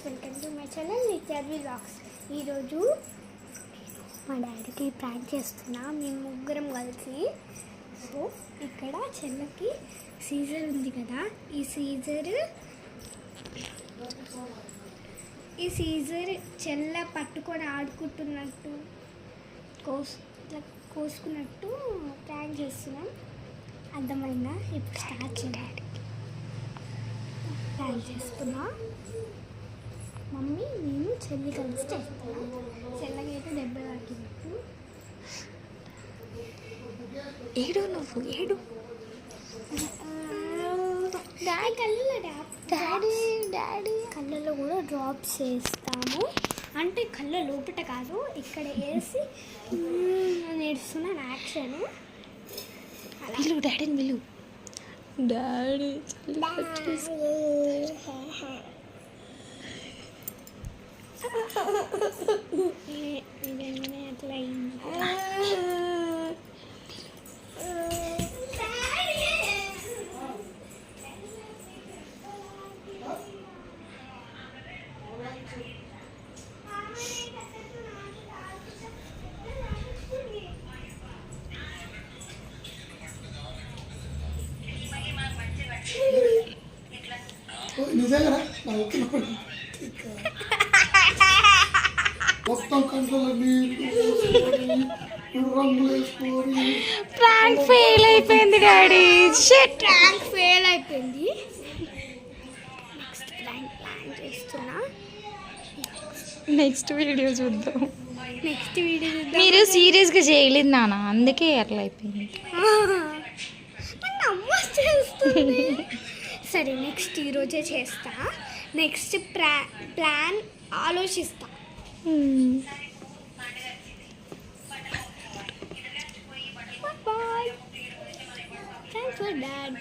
Welcome to my channel Nityadvi vlogs. ఈరోజు మా డాడీకి ప్రాంక్ చేస్తున్నా మేము ముగ్గురం కలిసి. సో ఇక్కడ చెల్లకి సీజర్ ఉంది కదా, ఈ సీజర్ చెల్ల పట్టుకొని ఆడుకుంటున్నట్టు కోసుకున్నట్టు ప్రాంక్ చేస్తున్నాం. అర్థమైందా? ఇప్పుడు స్టార్ట్ చేయాలి. ప్రాంక్ చేస్తున్నా. మమ్మీ నేను చెల్లి కలిసి చేస్తున్నా. చెల్లకైతే దెబ్బ తాకినట్టు. ఏడు నువ్వు ఏడు. డాడీ కళ్ళలో కూడా డ్రాప్స్ చేస్తాము. అంటే కళ్ళ లోపట కాదు, ఇక్కడ వేసి నేర్చుకున్నాను యాక్షన్. పిలు డాడీని పిలు. డాడీ ఇదన్నీ అట్లా అయింది. నిజంగా మొత్తం కంట్రోల్ రంగులు వేసుకొని ప్రాంక్ ఫెయిల్ అయిపోయింది డాడీ. షిట్, ప్రాంక్ ఫెయిల్ అయిపోయింది. నెక్స్ట్ ప్లాన్ చేస్తున్నా. నెక్స్ట్ వీడియో చూద్దాం. మీరు సీరియస్గా చేయలేదు నాన్న, అందుకే అట్లా అయిపోయింది. చేస్తుంది. సరే, నెక్స్ట్ ఈరోజే చేస్తా. నెక్స్ట్ ప్లాన్ ఆలోచిస్తా. బాయ్. Thanks for dad.